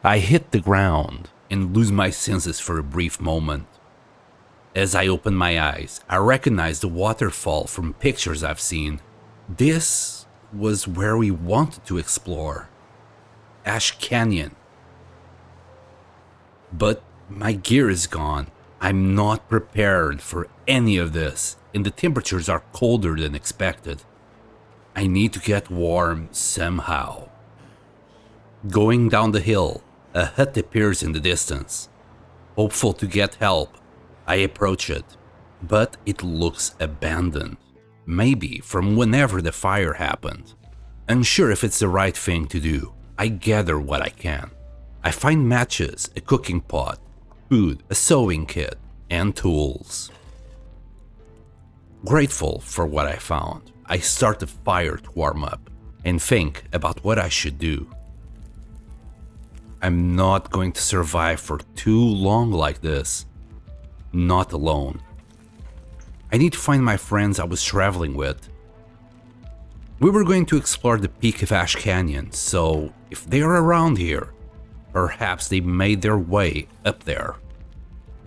I hit the ground and lose my senses for a brief moment. As I open my eyes, I recognize the waterfall from pictures I've seen. This was where we wanted to explore. Ash Canyon. But my gear is gone. I'm not prepared for any of this, and the temperatures are colder than expected. I need to get warm somehow. Going down the hill, a hut appears in the distance. Hopeful to get help, I approach it, but it looks abandoned. Maybe from whenever the fire happened. Unsure if it's the right thing to do, I gather what I can. I find matches, a cooking pot, food, a sewing kit, and tools. Grateful for what I found, I start a fire to warm up and think about what I should do. I'm not going to survive for too long like this. Not alone. I need to find my friends I was traveling with. We were going to explore the peak of Ash Canyon, so if they are around here, perhaps they made their way up there.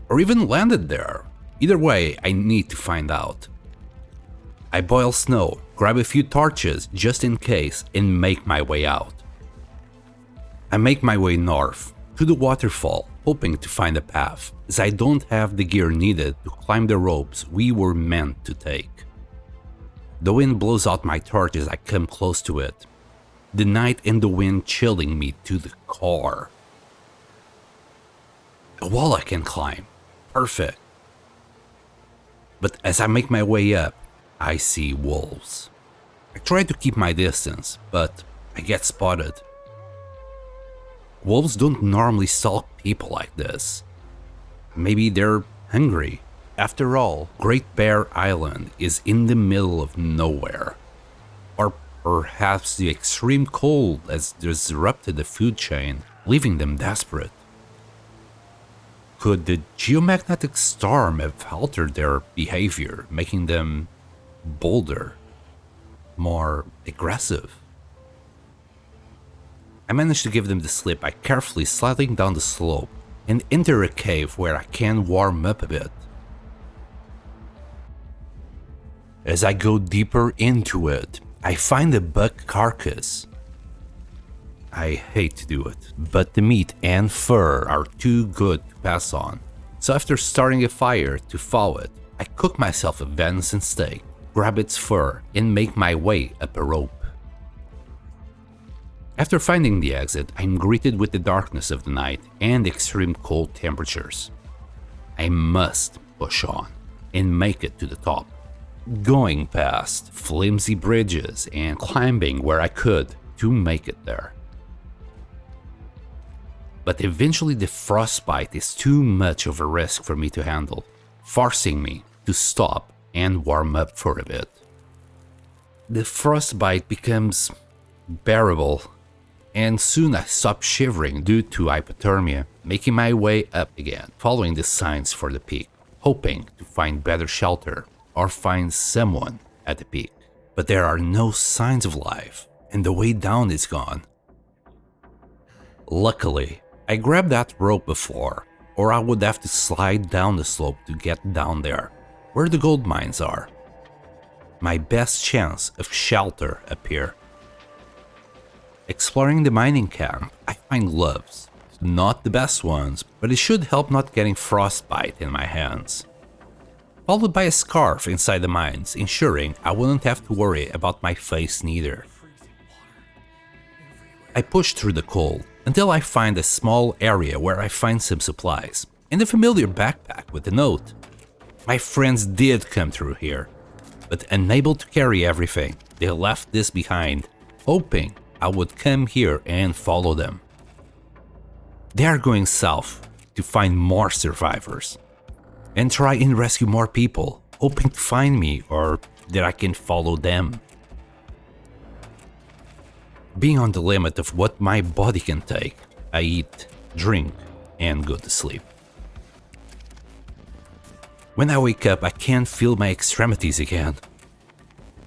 Or even landed there. Either way, I need to find out. I boil snow, grab a few torches just in case, and make my way out. I make my way north, to the waterfall, hoping to find a path, as I don't have the gear needed to climb the ropes we were meant to take. The wind blows out my torch as I come close to it. The night and the wind chilling me to the core. A wall I can climb. Perfect. But as I make my way up, I see wolves. I try to keep my distance, but I get spotted. Wolves don't normally stalk people like this. Maybe they're hungry. After all, Great Bear Island is in the middle of nowhere. Or perhaps the extreme cold has disrupted the food chain, leaving them desperate. Could the geomagnetic storm have altered their behavior, making them bolder, more aggressive? I manage to give them the slip by carefully sliding down the slope and enter a cave where I can warm up a bit. As I go deeper into it, I find a buck carcass. I hate to do it, but the meat and fur are too good to pass on. So after starting a fire to thaw it, I cook myself a venison steak, grab its fur, and make my way up a rope. After finding the exit, I'm greeted with the darkness of the night and extreme cold temperatures. I must push on and make it to the top, going past flimsy bridges and climbing where I could to make it there. But eventually the frostbite is too much of a risk for me to handle, forcing me to stop and warm up for a bit. The frostbite becomes bearable, and soon I stop shivering due to hypothermia, making my way up again, following the signs for the peak, hoping to find better shelter or find someone at the peak. But there are no signs of life, and the way down is gone. Luckily, I grabbed that rope before, or I would have to slide down the slope to get down there, where the gold mines are. My best chance of shelter up here. Exploring the mining camp, I find gloves. Not the best ones, but it should help not getting frostbite in my hands. Followed by a scarf inside the mines, ensuring I wouldn't have to worry about my face neither. I push through the cold until I find a small area where I find some supplies and a familiar backpack with a note. My friends did come through here, but unable to carry everything, they left this behind, hoping I would come here and follow them. They are going south to find more survivors and try and rescue more people, hoping to find me or that I can follow them. Being on the limit of what my body can take, I eat, drink, and go to sleep. When I wake up, I can't feel my extremities again.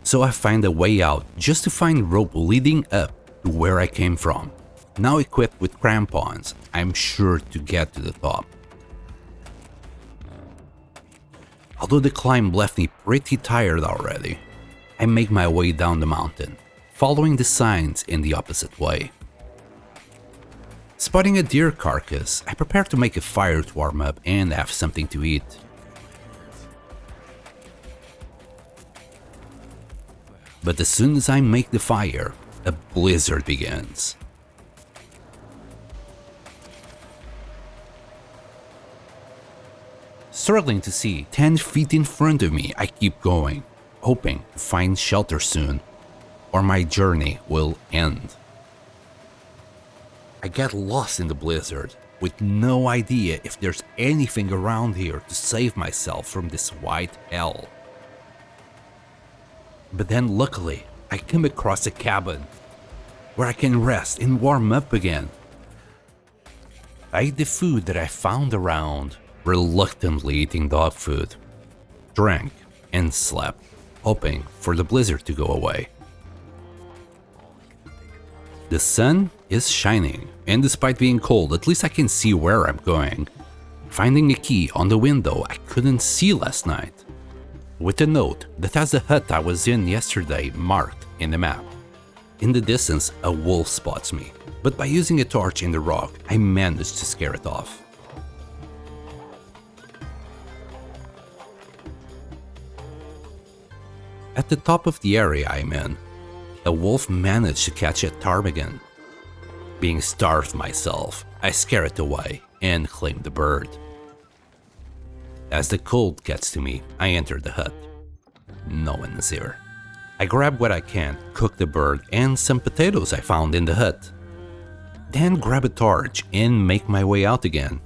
So I find a way out just to find rope leading up to where I came from. Now equipped with crampons, I'm sure to get to the top. Although the climb left me pretty tired already, I make my way down the mountain, following the signs in the opposite way. Spotting a deer carcass, I prepare to make a fire to warm up and have something to eat. But as soon as I make the fire, a blizzard begins. Struggling to see 10 feet in front of me, I keep going, hoping to find shelter soon, or my journey will end. I get lost in the blizzard, with no idea if there's anything around here to save myself from this white hell. But then luckily, I come across a cabin, where I can rest and warm up again. I eat the food that I found around, reluctantly eating dog food, drank and slept, hoping for the blizzard to go away. The sun is shining, and despite being cold, at least I can see where I'm going. Finding a key on the window I couldn't see last night, with a note that has the hut I was in yesterday marked in the map. In the distance, a wolf spots me, but by using a torch in the rock, I managed to scare it off. At the top of the area I'm in, a wolf managed to catch a ptarmigan. Being starved myself, I scare it away and claim the bird. As the cold gets to me, I enter the hut. No one is here. I grab what I can, cook the bird and some potatoes I found in the hut. Then grab a torch and make my way out again.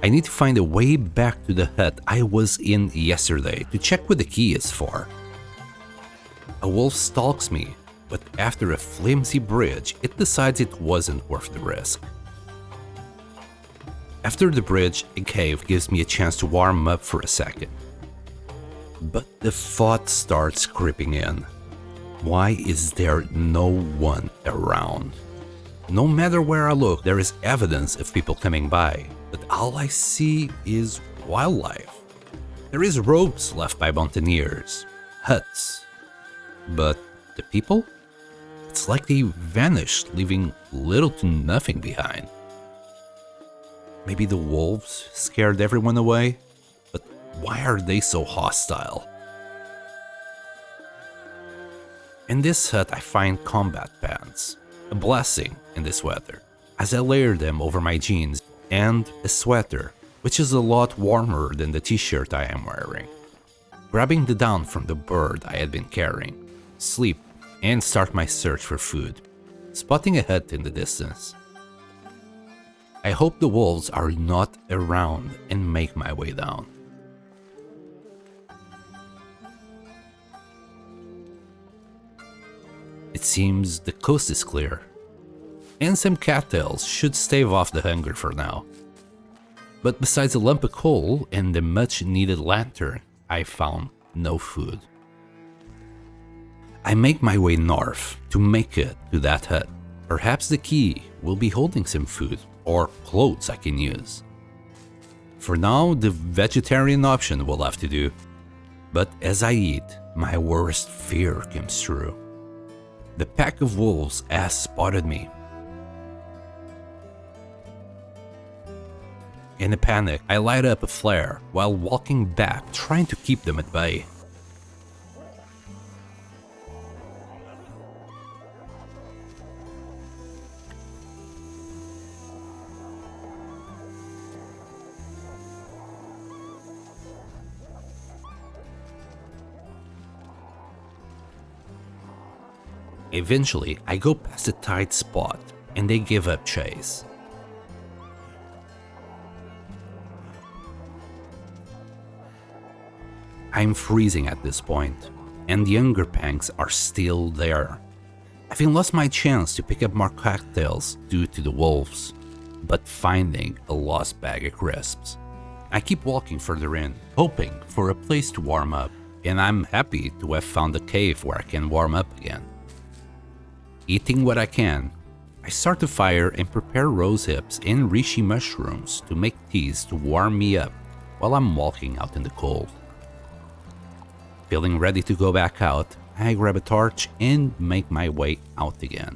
I need to find a way back to the hut I was in yesterday to check what the key is for. A wolf stalks me, but after a flimsy bridge, it decides it wasn't worth the risk. After the bridge, a cave gives me a chance to warm up for a second. But the thought starts creeping in. Why is there no one around? No matter where I look, there is evidence of people coming by, but all I see is wildlife. There is ropes left by mountaineers, huts, but the people? It's like they vanished, leaving little to nothing behind. Maybe the wolves scared everyone away? But why are they so hostile? In this hut I find combat pants, a blessing in this weather, as I layer them over my jeans, and a sweater, which is a lot warmer than the t-shirt I am wearing. Grabbing the down from the bird I had been carrying, sleep, and start my search for food, spotting a hut in the distance. I hope the wolves are not around and make my way down. It seems the coast is clear, and some cattails should stave off the hunger for now. But besides a lump of coal and the much needed lantern, I found no food. I make my way north to make it to that hut. Perhaps the key will be holding some food or clothes I can use. For now, the vegetarian option will have to do. But as I eat, my worst fear comes true. The pack of wolves has spotted me. In a panic, I light up a flare while walking back, trying to keep them at bay. Eventually, I go past a tight spot and they give up chase. I'm freezing at this point, and the hunger pangs are still there. Having lost my chance to pick up more cocktails due to the wolves, but finding a lost bag of crisps. I keep walking further in, hoping for a place to warm up, and I'm happy to have found a cave where I can warm up again. Eating what I can, I start the fire and prepare rose hips and reishi mushrooms to make teas to warm me up while I'm walking out in the cold. Feeling ready to go back out, I grab a torch and make my way out again.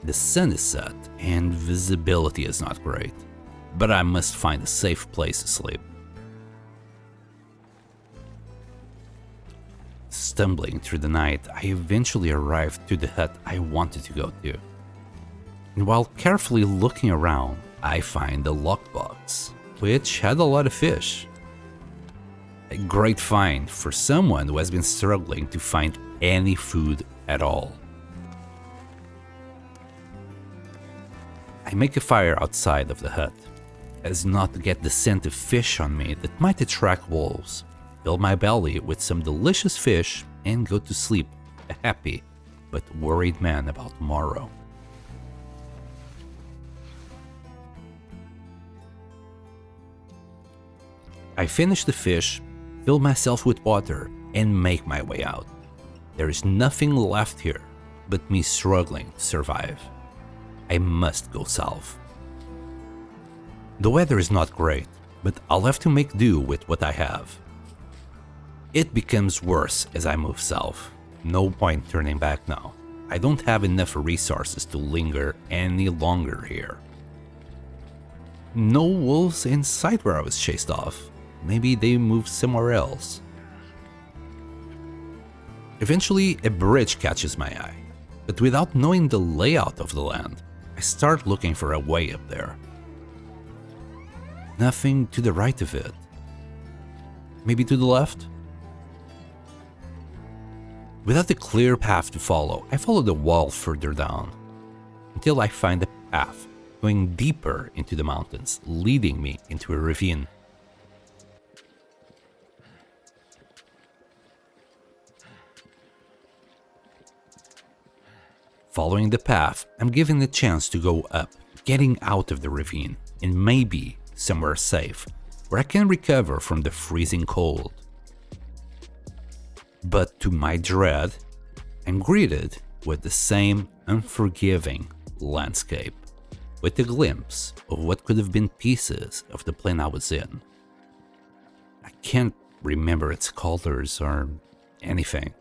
The sun is set and visibility is not great, but I must find a safe place to sleep. Stumbling through the night, I eventually arrived to the hut I wanted to go to. And while carefully looking around, I find a lockbox, which had a lot of fish. A great find for someone who has been struggling to find any food at all. I make a fire outside of the hut, as not to get the scent of fish on me that might attract wolves. Fill my belly with some delicious fish and go to sleep, a happy but worried man about tomorrow. I finish the fish, fill myself with water, and make my way out. There is nothing left here but me struggling to survive. I must go south. The weather is not great, but I'll have to make do with what I have. It becomes worse as I move south. No point turning back now. I don't have enough resources to linger any longer here. No wolves in sight where I was chased off. Maybe they moved somewhere else. Eventually, a bridge catches my eye, but without knowing the layout of the land, I start looking for a way up there. Nothing to the right of it. Maybe to the left? Without a clear path to follow, I follow the wall further down, until I find a path going deeper into the mountains, leading me into a ravine. Following the path, I'm given the chance to go up, getting out of the ravine, and maybe somewhere safe, where I can recover from the freezing cold. But to my dread, I'm greeted with the same unforgiving landscape, with a glimpse of what could have been pieces of the plane I was in. I can't remember its colors or anything.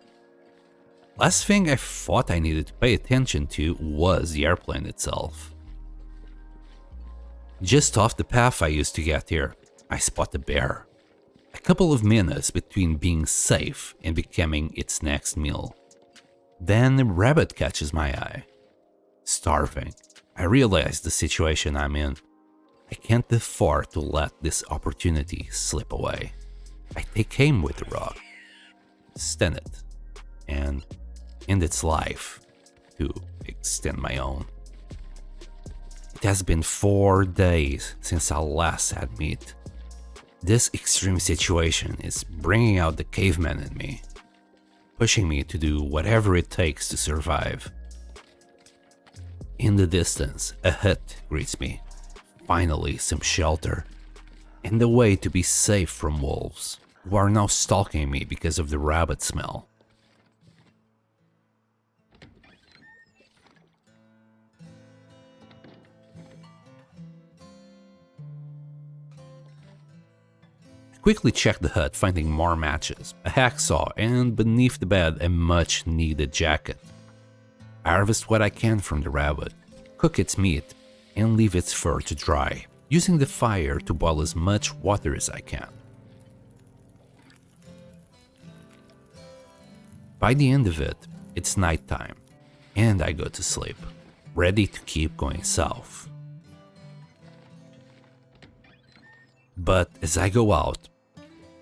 Last thing I thought I needed to pay attention to was the airplane itself. Just off the path I used to get here, I spot a bear. A couple of minutes between being safe and becoming its next meal. Then a rabbit catches my eye. Starving, I realize the situation I'm in. I can't afford to let this opportunity slip away. I take aim with the rock, stun it, and end its life to extend my own. It has been 4 days since I last had meat. This extreme situation is bringing out the caveman in me, pushing me to do whatever it takes to survive. In the distance, a hut greets me. Finally, some shelter, and a way to be safe from wolves, who are now stalking me because of the rabbit smell. Quickly check the hut, finding more matches, a hacksaw, and beneath the bed a much needed jacket. I harvest what I can from the rabbit, cook its meat, and leave its fur to dry, using the fire to boil as much water as I can. By the end of it, it's nighttime, and I go to sleep, ready to keep going south. But as I go out,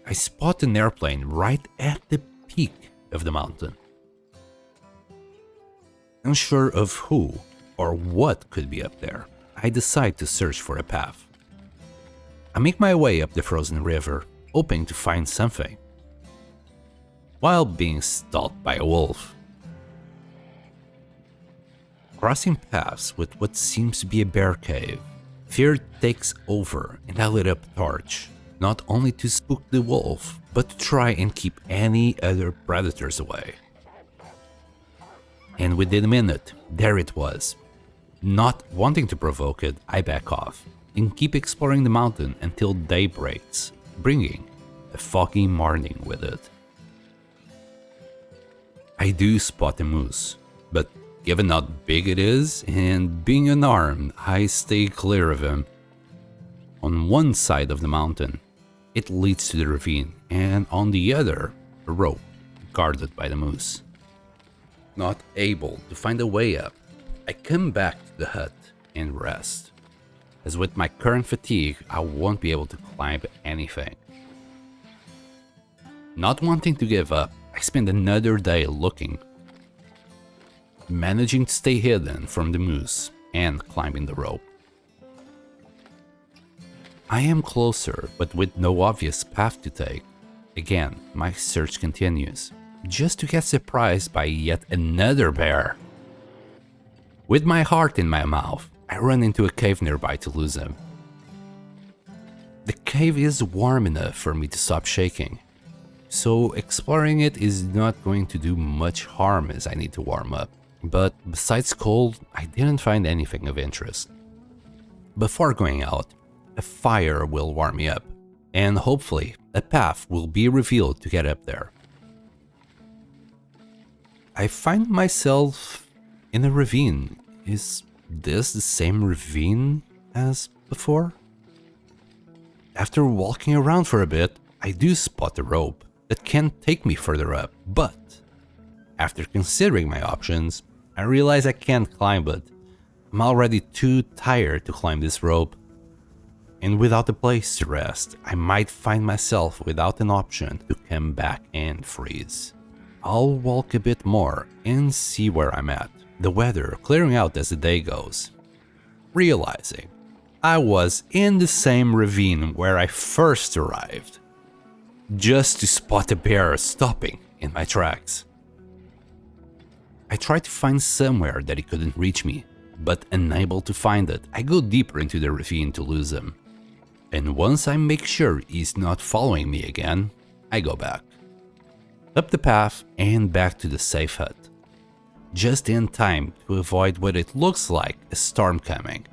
I spot an airplane right at the peak of the mountain. Unsure of who or what could be up there, I decide to search for a path. I make my way up the frozen river, hoping to find something, while being stalked by a wolf. Crossing paths with what seems to be a bear cave, fear takes over and I lit up a torch, not only to spook the wolf, but to try and keep any other predators away. And within a minute, there it was. Not wanting to provoke it, I back off and keep exploring the mountain until day breaks, bringing a foggy morning with it. I do spot a moose, but given how big it is and being unarmed, I stay clear of him. On one side of the mountain, it leads to the ravine, and on the other, a rope guarded by the moose. Not able to find a way up, I come back to the hut and rest, as with my current fatigue, I won't be able to climb anything. Not wanting to give up, I spend another day looking, managing to stay hidden from the moose and climbing the rope. I am closer, but with no obvious path to take. Again, my search continues, just to get surprised by yet another bear. With my heart in my mouth, I run into a cave nearby to lose him. The cave is warm enough for me to stop shaking, so exploring it is not going to do much harm as I need to warm up. But besides cold, I didn't find anything of interest. Before going out, a fire will warm me up, and hopefully a path will be revealed to get up there. I find myself in a ravine. Is this the same ravine as before? After walking around for a bit, I do spot a rope that can take me further up, but after considering my options, I realize I can't climb it. I'm already too tired to climb this rope, and without a place to rest, I might find myself without an option to come back and freeze. I'll walk a bit more and see where I'm at, the weather clearing out as the day goes. Realizing I was in the same ravine where I first arrived, just to spot a bear stopping in my tracks. I try to find somewhere that he couldn't reach me, but unable to find it, I go deeper into the ravine to lose him. And once I make sure he's not following me again, I go back. Up the path and back to the safe hut. Just in time to avoid what it looks like a storm coming.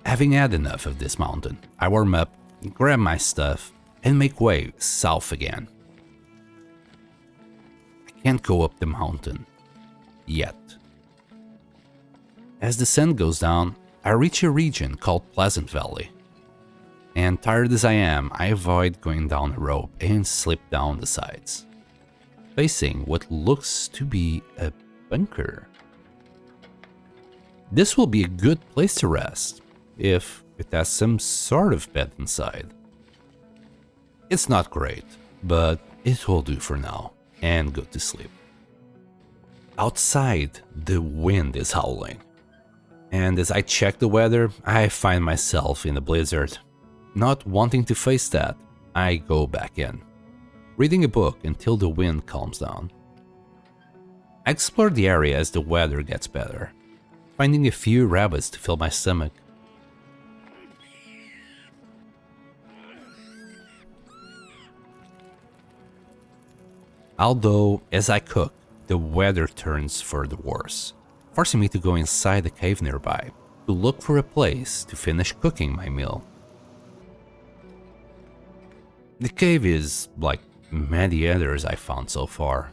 Having had enough of this mountain, I warm up, grab my stuff, and make way south again. I can't go up the mountain yet. As the sun goes down, I reach a region called Pleasant Valley. And tired as I am, I avoid going down a rope and slip down the sides, facing what looks to be a bunker. This will be a good place to rest, if it has some sort of bed inside. It's not great, but it will do for now, and go to sleep. Outside, the wind is howling, and as I check the weather, I find myself in a blizzard. Not wanting to face that, I go back in, reading a book until the wind calms down. I explore the area as the weather gets better, finding a few rabbits to fill my stomach. Although, as I cook, the weather turns for the worse, forcing me to go inside the cave nearby to look for a place to finish cooking my meal. The cave is like many others I found so far.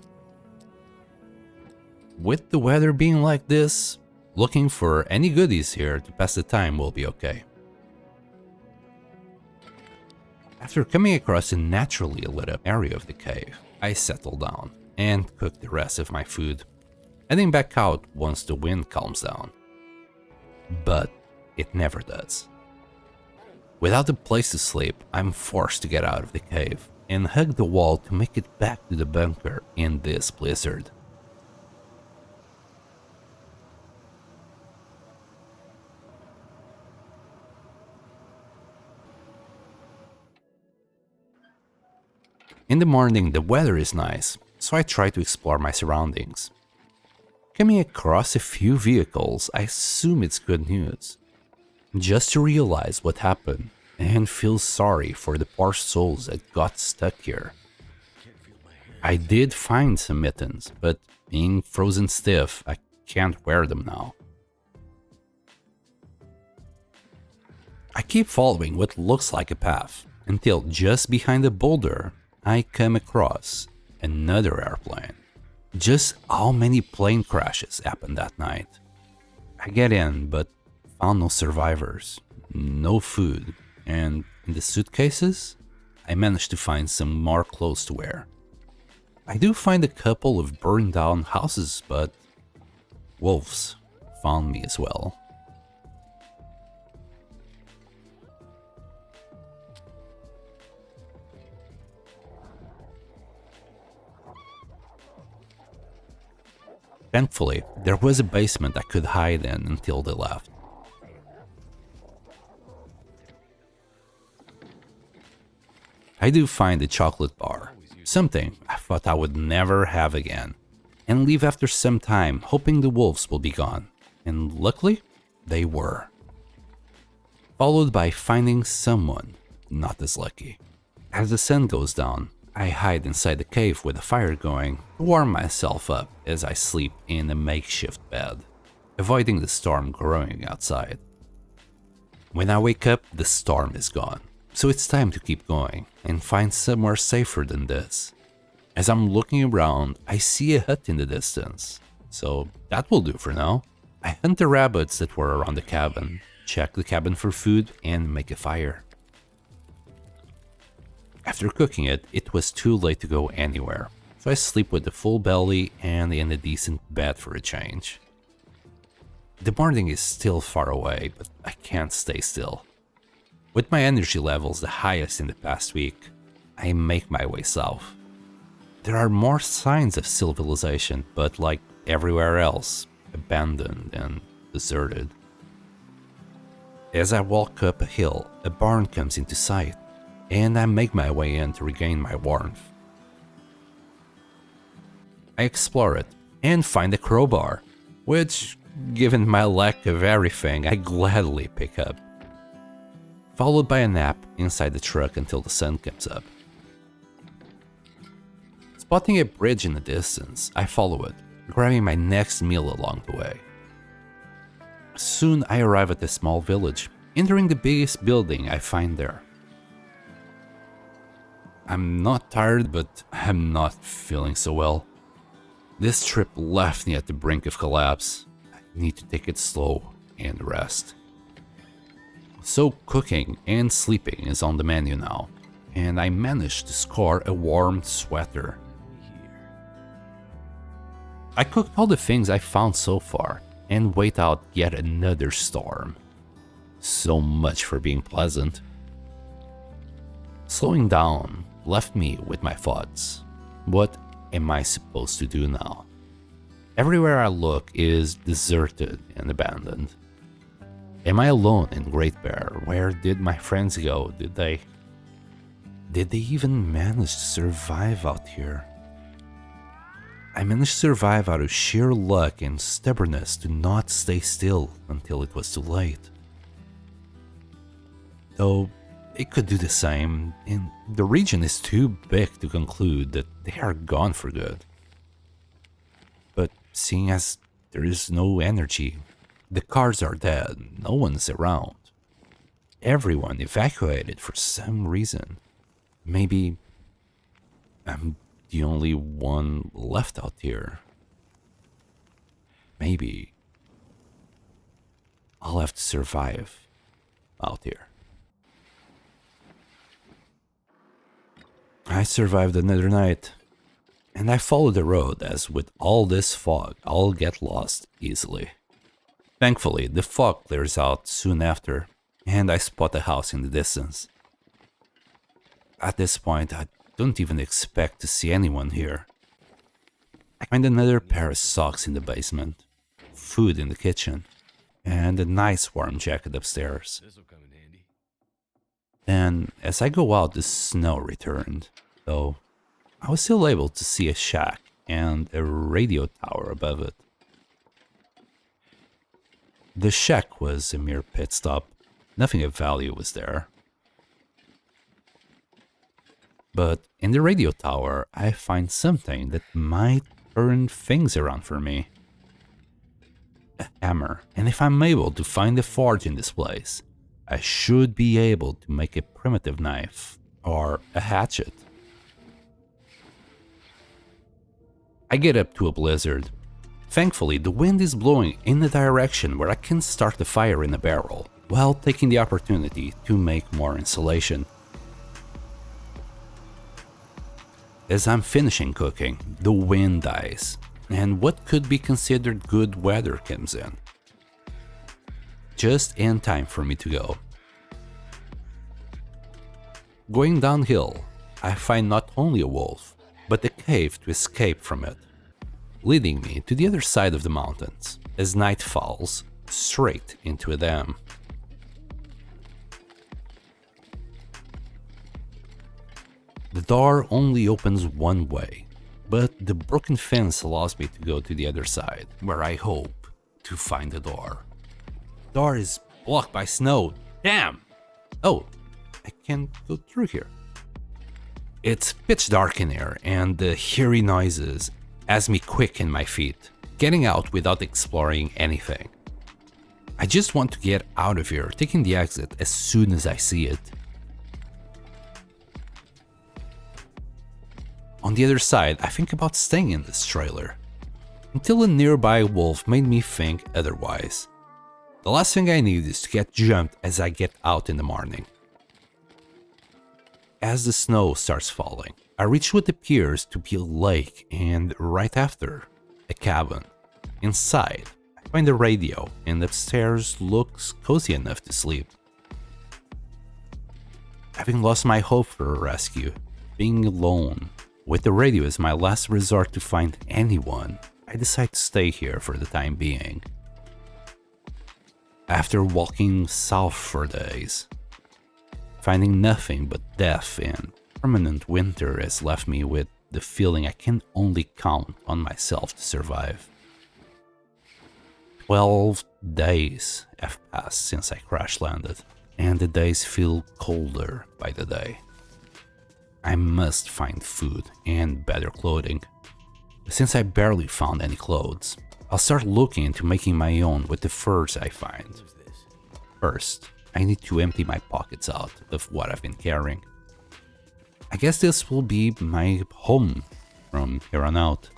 With the weather being like this, looking for any goodies here to pass the time will be okay. After coming across a naturally lit up area of the cave, I settle down and cook the rest of my food, heading back out once the wind calms down. But it never does. Without a place to sleep, I'm forced to get out of the cave and hug the wall to make it back to the bunker in this blizzard. In the morning, the weather is nice, so I try to explore my surroundings. Coming across a few vehicles, I assume it's good news, just to realize what happened and feel sorry for the poor souls that got stuck here. I did find some mittens, but being frozen stiff, I can't wear them now. I keep following what looks like a path, until just behind a boulder, I come across another airplane. Just how many plane crashes happened that night? I get in, but found no survivors, no food, and in the suitcases, I managed to find some more clothes to wear. I do find a couple of burned down houses, but wolves found me as well. Thankfully, there was a basement I could hide in until they left. I do find a chocolate bar, something I thought I would never have again, and leave after some time hoping the wolves will be gone, and luckily, they were. Followed by finding someone not as lucky. As the sun goes down, I hide inside the cave with a fire going to warm myself up as I sleep in a makeshift bed, avoiding the storm growing outside. When I wake up, the storm is gone, so it's time to keep going and find somewhere safer than this. As I'm looking around, I see a hut in the distance, so that will do for now. I hunt the rabbits that were around the cabin, check the cabin for food, and make a fire. After cooking it, it was too late to go anywhere, so I sleep with a full belly and in a decent bed for a change. The morning is still far away, but I can't stay still. With my energy levels the highest in the past week, I make my way south. There are more signs of civilization, but like everywhere else, abandoned and deserted. As I walk up a hill, a barn comes into sight, and I make my way in to regain my warmth. I explore it and find a crowbar, which, given my lack of everything, I gladly pick up. Followed by a nap inside the truck until the sun comes up. Spotting a bridge in the distance, I follow it, grabbing my next meal along the way. Soon I arrive at a small village, entering the biggest building I find there. I'm not tired, but I'm not feeling so well. This trip left me at the brink of collapse. I need to take it slow and rest. So cooking and sleeping is on the menu now, and I managed to score a warm sweater. I cooked all the things I found so far and wait out yet another storm. So much for being pleasant. Slowing down left me with my thoughts. What am I supposed to do now? Everywhere I look is deserted and abandoned. Am I alone in Great Bear? Where did my friends go? Did they even manage to survive out here? I managed to survive out of sheer luck and stubbornness to not stay still until it was too late. Though it could do the same, and the region is too big to conclude that they are gone for good. But seeing as there is no energy, the cars are dead, no one's around. Everyone evacuated for some reason. Maybe I'm the only one left out here. Maybe I'll have to survive out here. I survived another night, and I follow the road as with all this fog, I'll get lost easily. Thankfully, the fog clears out soon after, and I spot a house in the distance. At this point, I don't even expect to see anyone here. I find another pair of socks in the basement, food in the kitchen, and a nice warm jacket upstairs. Then, as I go out, the snow returned, though I was still able to see a shack and a radio tower above it. The shack was a mere pit stop. Nothing of value was there. But in the radio tower, I find something that might turn things around for me. A hammer, and if I'm able to find a forge in this place, I should be able to make a primitive knife or a hatchet. I get up to a blizzard. Thankfully, the wind is blowing in the direction where I can start the fire in a barrel, while taking the opportunity to make more insulation. As I'm finishing cooking, the wind dies, and what could be considered good weather comes in. Just in time for me to go. Going downhill, I find not only a wolf, but a cave to escape from it, leading me to the other side of the mountains, as night falls, straight into a dam. The door only opens one way, but the broken fence allows me to go to the other side, where I hope to find the door. The door is blocked by snow. Damn! Oh, I can't go through here. It's pitch dark in here, and the eerie noises has me quick in my feet, getting out without exploring anything. I just want to get out of here, taking the exit as soon as I see it. On the other side, I think about staying in this trailer, until a nearby wolf made me think otherwise. The last thing I need is to get jumped as I get out in the morning. As the snow starts falling, I reach what appears to be a lake, and right after, a cabin. Inside, I find a radio, and upstairs looks cozy enough to sleep. Having lost my hope for a rescue, being alone with the radio as my last resort to find anyone, I decide to stay here for the time being. After walking south for days, finding nothing but death and permanent winter has left me with the feeling I can only count on myself to survive. 12 days have passed since I crash landed, and the days feel colder by the day. I must find food and better clothing. Since I barely found any clothes, I'll start looking into making my own with the furs I find. First, I need to empty my pockets out of what I've been carrying. I guess this will be my home from here on out.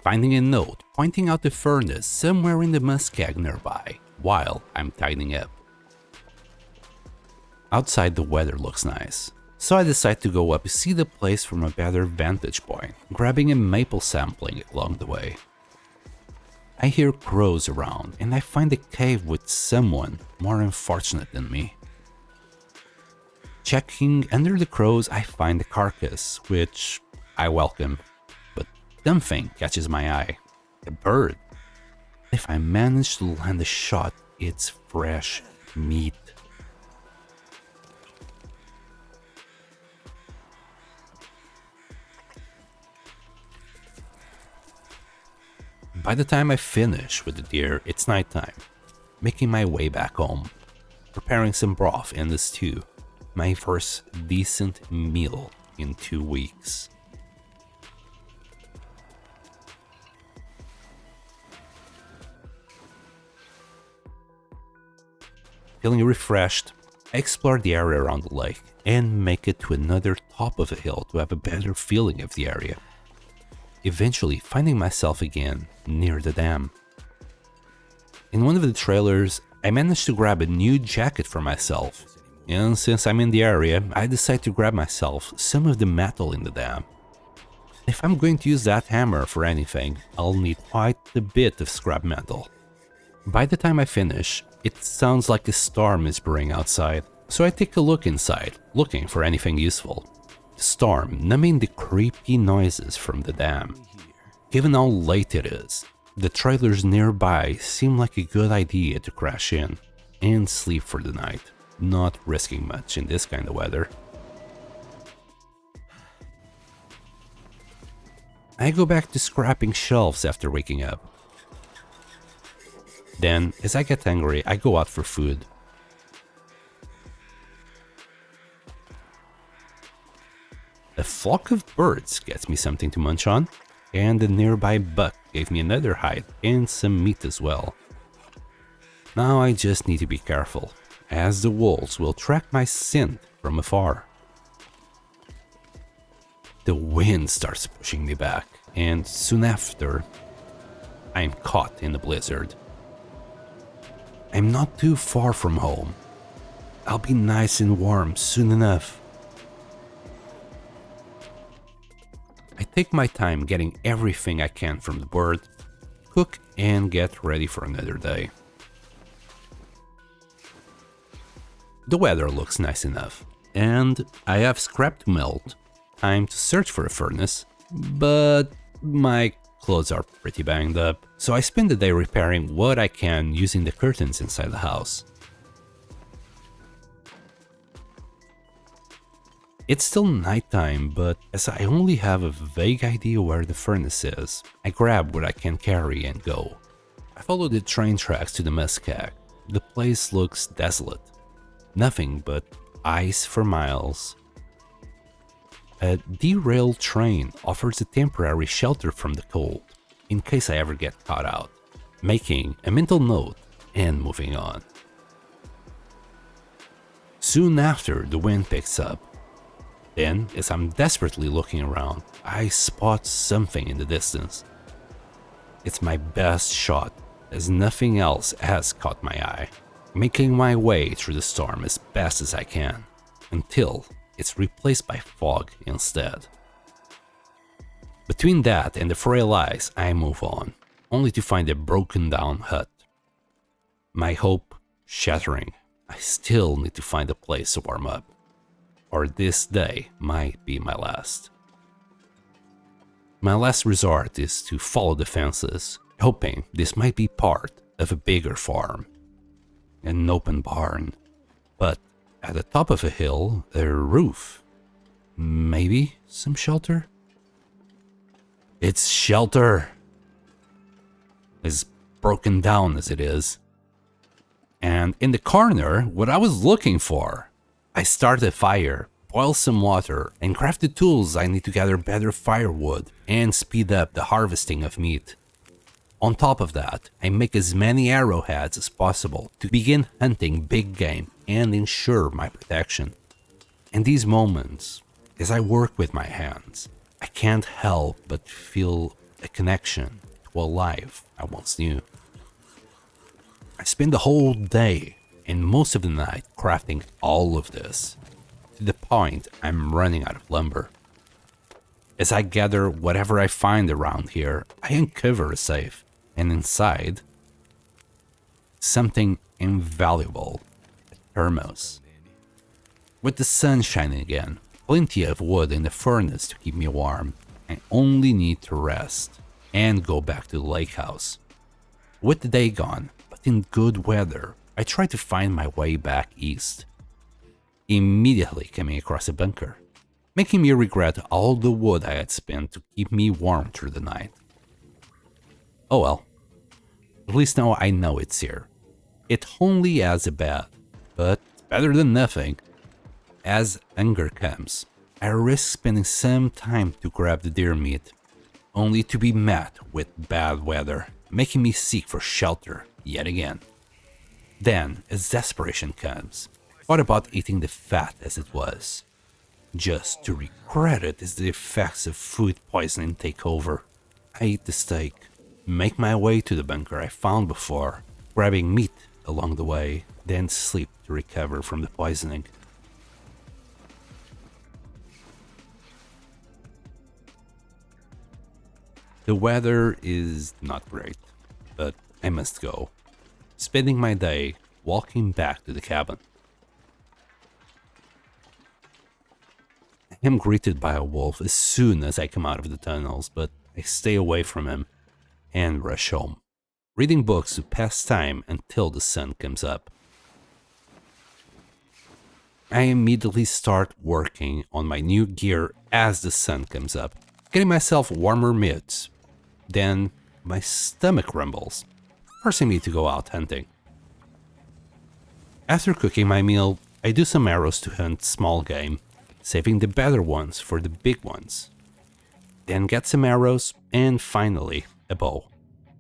Finding a note pointing out the furnace somewhere in the muskeg nearby while I'm tidying up. Outside the weather looks nice, so I decide to go up to see the place from a better vantage point, grabbing a maple sapling along the way. I hear crows around, and I find a cave with someone more unfortunate than me. Checking under the crows, I find a carcass, which I welcome, but something catches my eye. A bird. If I manage to land a shot, it's fresh meat. By the time I finish with the deer, it's nighttime, making my way back home, preparing some broth and a stew, my first decent meal in 2 weeks. Feeling refreshed, I explore the area around the lake and make it to another top of a hill to have a better feeling of the area. Eventually finding myself again near the dam. In one of the trailers, I managed to grab a new jacket for myself, and since I'm in the area, I decide to grab myself some of the metal in the dam. If I'm going to use that hammer for anything, I'll need quite a bit of scrap metal. By the time I finish, it sounds like a storm is brewing outside, so I take a look inside, looking for anything useful. The storm numbing the creepy noises from the dam. Given how late it is, the trailers nearby seem like a good idea to crash in and sleep for the night, not risking much in this kind of weather. I go back to scrapping shelves after waking up. Then, as I get angry, I go out for food. A flock of birds gets me something to munch on, and a nearby buck gave me another hide and some meat as well. Now I just need to be careful, as the wolves will track my scent from afar. The wind starts pushing me back, and soon after, I'm caught in a blizzard. I'm not too far from home. I'll be nice and warm soon enough. I take my time getting everything I can from the bird, cook and get ready for another day. The weather looks nice enough, and I have scrap to melt. Time to search for a furnace, but my clothes are pretty banged up, so I spend the day repairing what I can using the curtains inside the house. It's still nighttime, but as I only have a vague idea where the furnace is, I grab what I can carry and go. I follow the train tracks to the Mescac. The place looks desolate. Nothing but ice for miles. A derailed train offers a temporary shelter from the cold, in case I ever get caught out, making a mental note and moving on. Soon after, the wind picks up. Then, as I'm desperately looking around, I spot something in the distance. It's my best shot, as nothing else has caught my eye, making my way through the storm as best as I can, until it's replaced by fog instead. Between that and the frail ice, I move on, only to find a broken down hut. My hope shattering. I still need to find a place to warm up, or this day might be my last. My last resort is to follow the fences, hoping this might be part of a bigger farm. An open barn, but at the top of a hill, a roof. Maybe some shelter? It's shelter! As broken down as it is. And in the corner, what I was looking for. I start a fire, boil some water, and craft the tools I need to gather better firewood and speed up the harvesting of meat. On top of that, I make as many arrowheads as possible to begin hunting big game and ensure my protection. In these moments, as I work with my hands, I can't help but feel a connection to a life I once knew. I spend the whole day and most of the night crafting all of this, to the point I'm running out of lumber. As I gather whatever I find around here, I uncover a safe, and inside, something invaluable, a thermos. With the sun shining again, plenty of wood in the furnace to keep me warm, I only need to rest and go back to the lake house. With the day gone, but in good weather, I try to find my way back east, immediately coming across a bunker, making me regret all the wood I had spent to keep me warm through the night. Oh well, at least now I know it's here. It only adds a bad, but better than nothing. As hunger comes, I risk spending some time to grab the deer meat, only to be met with bad weather, making me seek for shelter yet again. Then, as desperation comes, I thought about eating the fat as it was, just to regret it as the effects of food poisoning take over. I eat the steak, make my way to the bunker I found before, grabbing meat along the way, then sleep to recover from the poisoning. The weather is not great, but I must go, spending my day walking back to the cabin. I am greeted by a wolf as soon as I come out of the tunnels, but I stay away from him and rush home, reading books to pass time until the sun comes up. I immediately start working on my new gear as the sun comes up, getting myself warmer mitts. Then my stomach rumbles, forcing me to go out hunting. After cooking my meal, I do some arrows to hunt small game, saving the better ones for the big ones. Then get some arrows, and finally, a bow.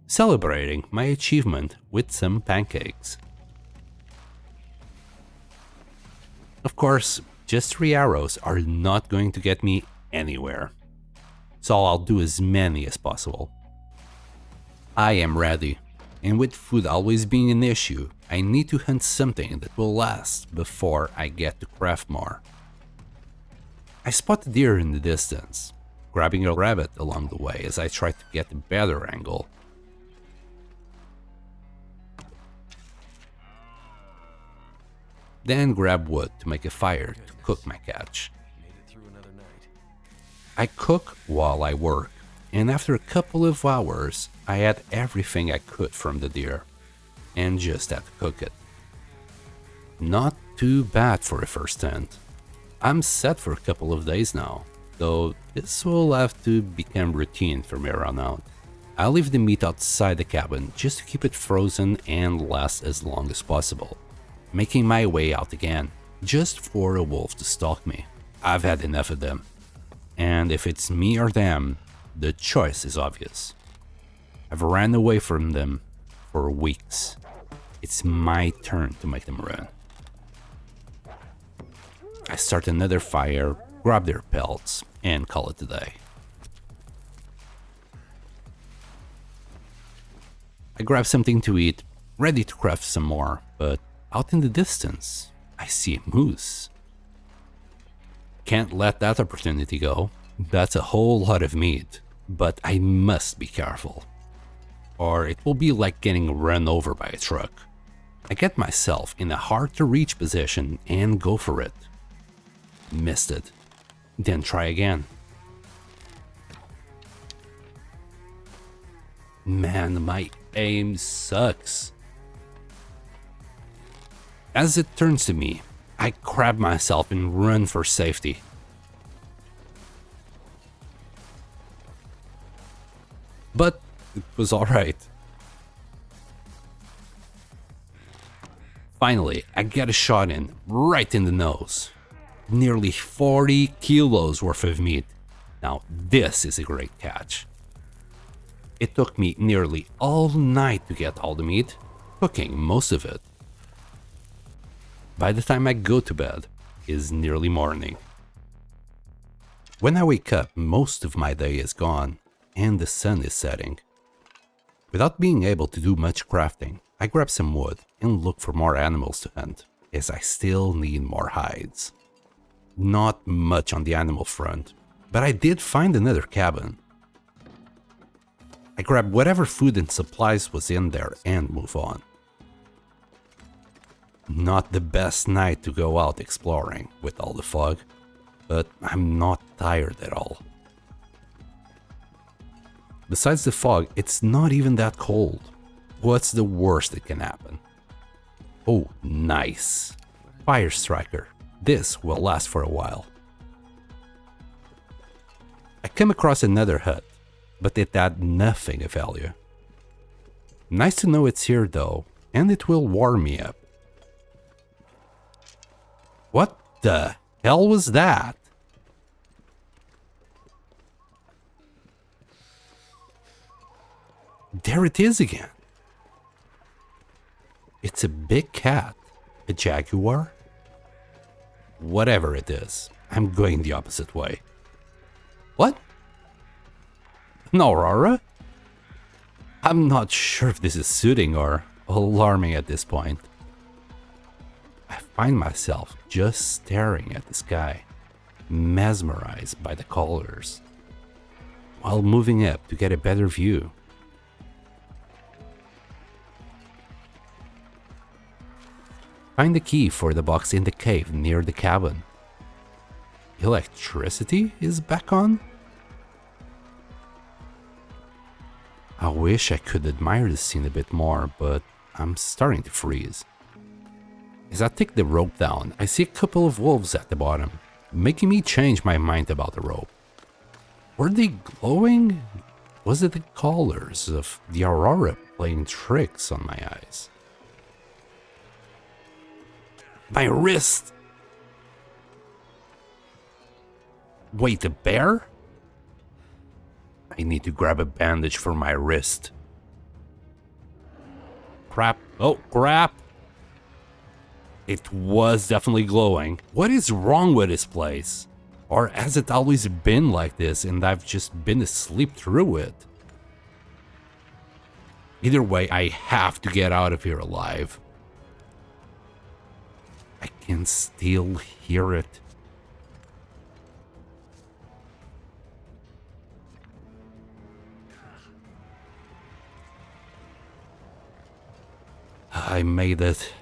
Celebrating my achievement with some pancakes. Of course, just 3 arrows are not going to get me anywhere, so I'll do as many as possible. I am ready, and with food always being an issue, I need to hunt something that will last before I get to craft more. I spot a deer in the distance, grabbing a rabbit along the way as I try to get a better angle. Then grab wood to make a fire to cook my catch. I cook while I work, and after a couple of hours, I had everything I could from the deer, and just had to cook it. Not too bad for a first hunt. I'm set for a couple of days now, though this will have to become routine from here on out. I'll leave the meat outside the cabin just to keep it frozen and last as long as possible, making my way out again, just for a wolf to stalk me. I've had enough of them, and if it's me or them, the choice is obvious. I've ran away from them for weeks. It's my turn to make them run. I start another fire, grab their pelts, and call it a day. I grab something to eat, ready to craft some more, but out in the distance, I see a moose. Can't let that opportunity go. That's a whole lot of meat, but I must be careful, or it will be like getting run over by a truck. I get myself in a hard-to-reach position and go for it. Missed it. Then try again. Man, my aim sucks. As it turns to me, I grab myself and run for safety. But it was alright. Finally, I get a shot in, right in the nose. Nearly 40 kilos worth of meat. Now this is a great catch. It took me nearly all night to get all the meat, cooking most of it. By the time I go to bed, it's nearly morning. When I wake up, most of my day is gone, and the sun is setting. Without being able to do much crafting, I grab some wood and look for more animals to hunt, as I still need more hides. Not much on the animal front, but I did find another cabin. I grab whatever food and supplies was in there and move on. Not the best night to go out exploring with all the fog, but I'm not tired at all. Besides the fog, it's not even that cold. What's the worst that can happen? Oh, nice. Fire striker. This will last for a while. I come across another hut, but it had nothing of value. Nice to know it's here though, and it will warm me up. What the hell was that? There it is again. It's a big cat. A jaguar? Whatever it is, I'm going the opposite way. What? An aurora? I'm not sure if this is soothing or alarming at this point. I find myself just staring at the sky, mesmerized by the colors, while moving up to get a better view. Find the key for the box in the cave near the cabin. Electricity is back on? I wish I could admire the scene a bit more, but I'm starting to freeze. As I take the rope down, I see a couple of wolves at the bottom, making me change my mind about the rope. Were they glowing? Was it the colors of the aurora playing tricks on my eyes? My wrist! Wait, the bear? I need to grab a bandage for my wrist. Crap. Oh, crap. It was definitely glowing. What is wrong with this place? Or has it always been like this and I've just been asleep through it? Either way, I have to get out of here alive. I can still hear it. I made it.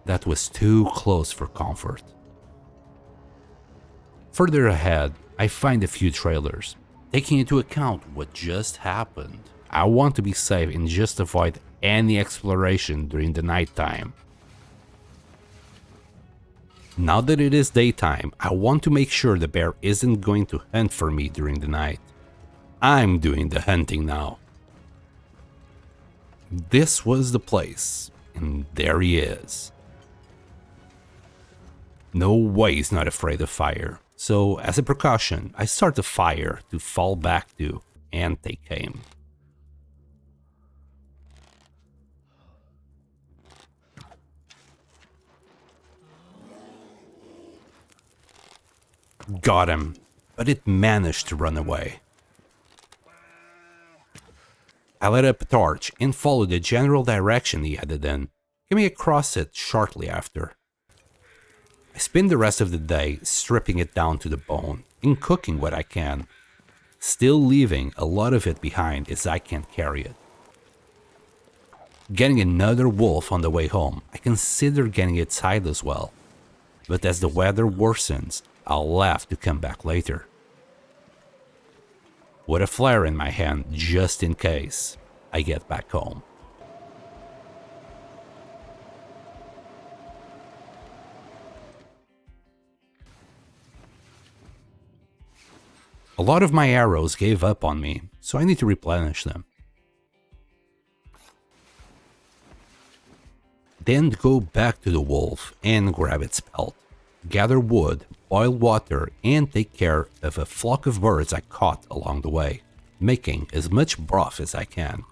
That was too close for comfort. Further ahead, I find a few trailers. Taking into account what just happened, I want to be safe and just avoid any exploration during the nighttime. Now that it is daytime, I want to make sure the bear isn't going to hunt for me during the night. I'm doing the hunting now. This was the place, and there he is. No way he's not afraid of fire, so as a precaution, I start a fire to fall back to and take aim. Got him, but it managed to run away. I lit up a torch and followed the general direction he headed in, coming across it shortly after. I spend the rest of the day stripping it down to the bone and cooking what I can, still leaving a lot of it behind as I can't carry it. Getting another wolf on the way home, I consider getting its hide as well, but as the weather worsens, I'll have to come back later. With a flare in my hand just in case I get back home. A lot of my arrows gave up on me, so I need to replenish them. Then go back to the wolf and grab its pelt, gather wood, boil water, and take care of a flock of birds I caught along the way, making as much broth as I can.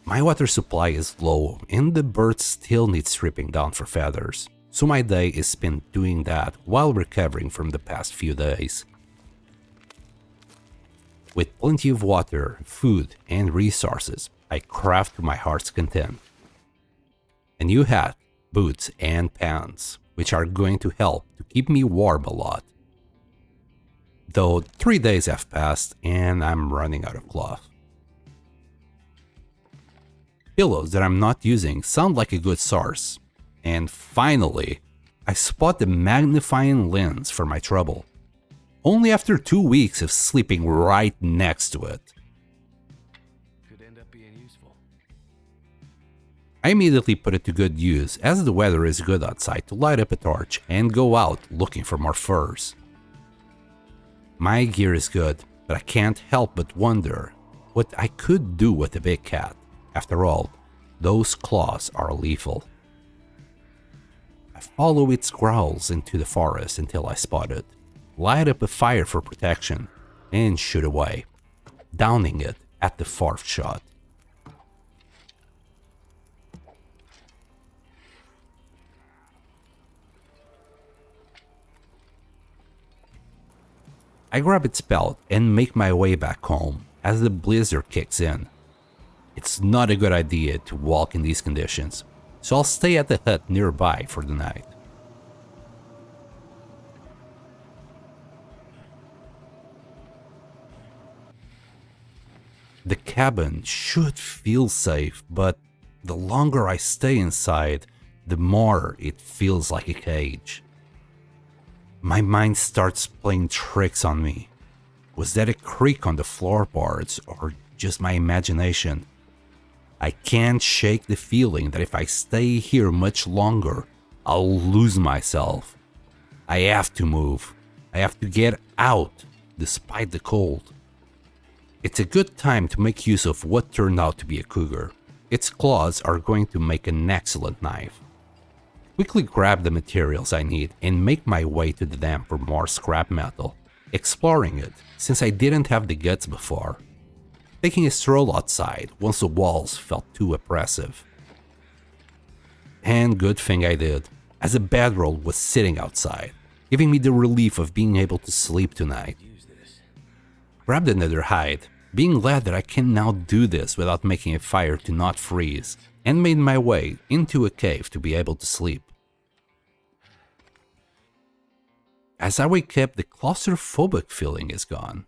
My water supply is low and the birds still need stripping down for feathers, so my day is spent doing that while recovering from the past few days. With plenty of water, food, and resources, I craft to my heart's content. A new hat, boots, and pants, which are going to help to keep me warm a lot. Though 3 days have passed and I'm running out of cloth. Pillows that I'm not using sound like a good source. And finally, I spot the magnifying lens for my trouble. Only after 2 weeks of sleeping right next to it. Could end up being useful. I immediately put it to good use as the weather is good outside to light up a torch and go out looking for more furs. My gear is good, but I can't help but wonder what I could do with a big cat. After all, those claws are lethal. I follow its growls into the forest until I spot it, light up a fire for protection, and shoot away, downing it at the 4th shot. I grab its pelt and make my way back home as the blizzard kicks in. It's not a good idea to walk in these conditions, so I'll stay at the hut nearby for the night. The cabin should feel safe, but the longer I stay inside, the more it feels like a cage. My mind starts playing tricks on me. Was that a creak on the floorboards or just my imagination? I can't shake the feeling that if I stay here much longer, I'll lose myself. I have to move. I have to get out despite the cold. It's a good time to make use of what turned out to be a cougar. Its claws are going to make an excellent knife. quickly grab the materials I need and make my way to the dam for more scrap metal, exploring it since I didn't have the guts before. Taking a stroll outside once the walls felt too oppressive. And good thing I did, as a bedroll was sitting outside, giving me the relief of being able to sleep tonight. Grabbed another hide, being glad that I can now do this without making a fire to not freeze, and made my way into a cave to be able to sleep. As I wake up, the claustrophobic feeling is gone.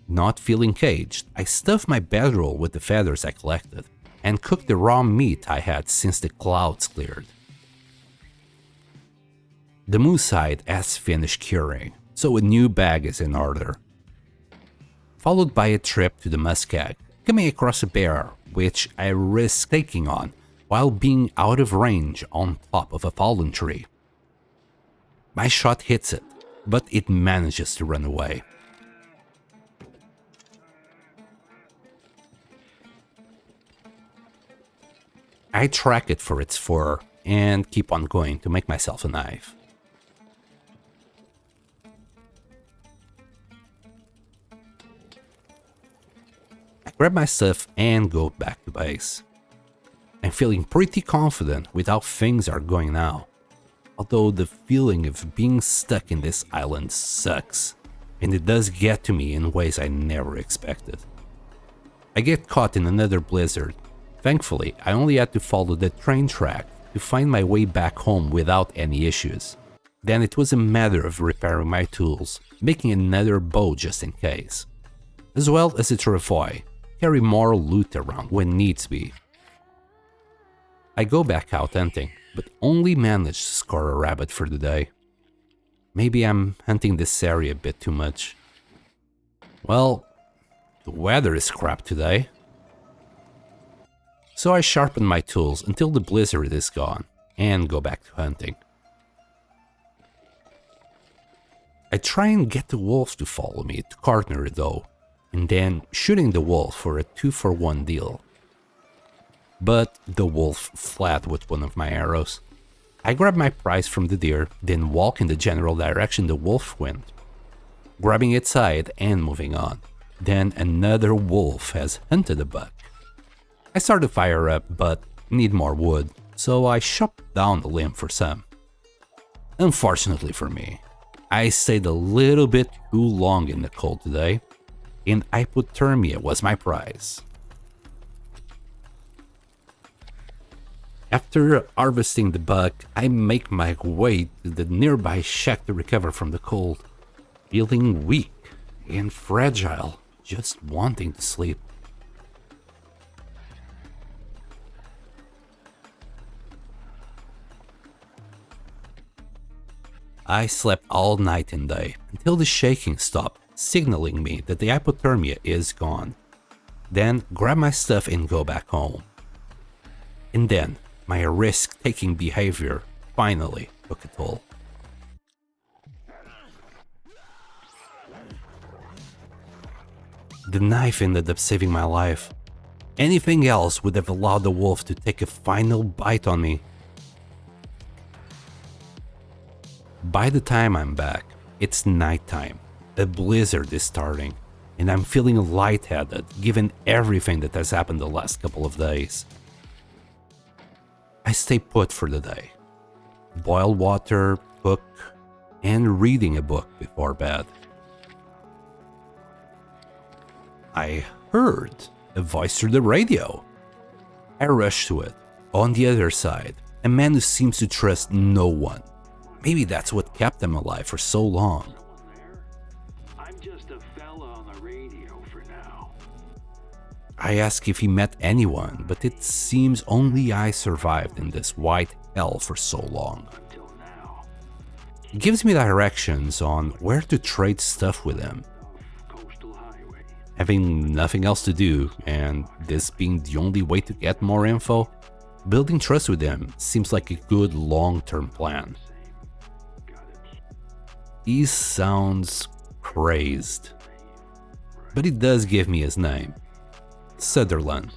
Not feeling caged, I stuffed my bedroll with the feathers I collected, and cooked the raw meat I had since the clouds cleared. The moose hide has finished curing, so a new bag is in order. Followed by a trip to the muskeg, coming across a bear, which I risked taking on while being out of range on top of a fallen tree. My shot hits it, but it manages to run away. I track it for its fur and keep on going to make myself a knife. I grab my stuff and go back to base. I'm feeling pretty confident with how things are going now, although the feeling of being stuck in this island sucks, and it does get to me in ways I never expected. I get caught in another blizzard. Thankfully, I only had to follow the train track to find my way back home without any issues. Then it was a matter of repairing my tools, making another bow just in case, as well as a travois, carry more loot around when needs be. I go back out hunting, but only manage to score a rabbit for the day. Maybe I'm hunting this area a bit too much. Well, the weather is crap today. So I sharpen my tools until the blizzard is gone and go back to hunting. I try and get the wolf to follow me to corner though, and then shooting the wolf for a 2-for-1 deal. But the wolf fled with one of my arrows. I grab my prize from the deer, then walk in the general direction the wolf went, grabbing its hide and moving on. Then another wolf has hunted a buck. I start to fire up, but need more wood, so I chop down the limb for some. Unfortunately for me, I stayed a little bit too long in the cold today, and hypothermia was my prize. After harvesting the buck, I make my way to the nearby shack to recover from the cold, feeling weak and fragile, just wanting to sleep. I slept all night and day until the shaking stopped, signaling me that the hypothermia is gone. Then grab my stuff and go back home. And then my risk-taking behavior finally took a toll. The knife ended up saving my life. Anything else would have allowed the wolf to take a final bite on me. By the time I'm back, it's nighttime, a blizzard is starting, and I'm feeling lightheaded given everything that has happened the last couple of days. I stay put for the day. Boil water, cook, and reading a book before bed. I heard a voice through the radio. I rush to it. On the other side, a man who seems to trust no one. Maybe that's what kept him alive for so long. I'm just a fella on the radio for now. I ask if he met anyone, but it seems only I survived in this white hell for so long. Until now. He gives me directions on where to trade stuff with him. Coastal highway. Having nothing else to do, and this being the only way to get more info, building trust with him seems like a good long-term plan. He sounds crazed, but he does give me his name, Sutherland,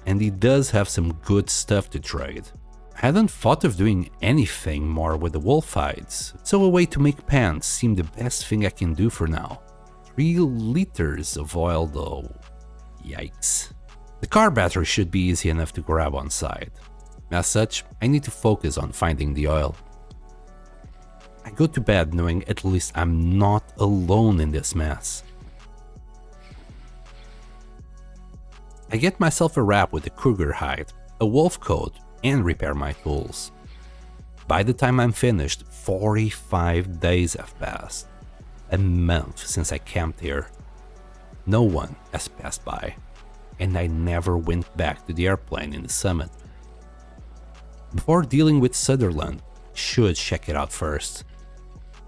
and he does have some good stuff to trade. I hadn't thought of doing anything more with the wolf hides, so a way to make pants seemed the best thing I can do for now. 3 liters of oil though. Yikes. The car battery should be easy enough to grab on site. As such, I need to focus on finding the oil. I go to bed knowing at least I'm not alone in this mess. I get myself a wrap with a cougar hide, a wolf coat, and repair my tools. By the time I'm finished, 45 days have passed. A month since I camped here. No one has passed by, and I never went back to the airplane in the summit. Before dealing with Sutherland, I should check it out first.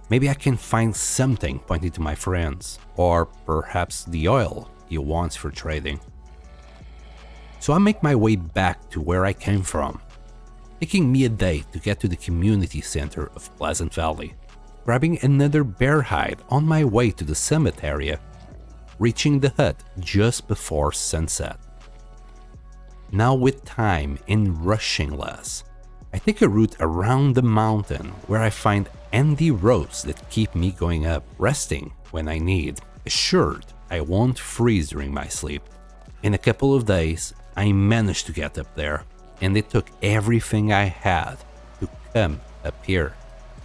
Maybe I can find something pointing to my friends, or perhaps the oil he wants for trading. So I make my way back to where I came from, taking me a day to get to the community center of Pleasant Valley, grabbing another bear hide on my way to the summit area, reaching the hut just before sunset. Now with time and rushing less, I take a route around the mountain where I find handy ropes that keep me going up, resting when I need, assured I won't freeze during my sleep. In a couple of days, I managed to get up there, and it took everything I had to come up here.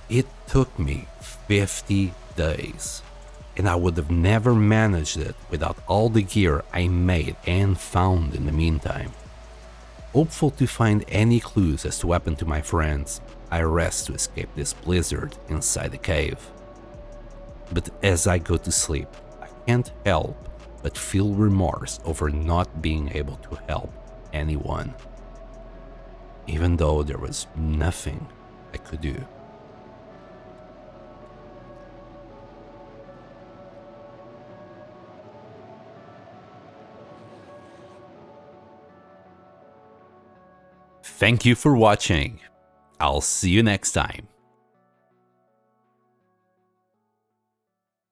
It took me 50 days, and I would have never managed it without all the gear I made and found in the meantime. Hopeful to find any clues as to what happened to my friends, I rest to escape this blizzard inside the cave. But as I go to sleep, I can't help but feel remorse over not being able to help anyone, even though there was nothing I could do. Thank you for watching. I'll see you next time.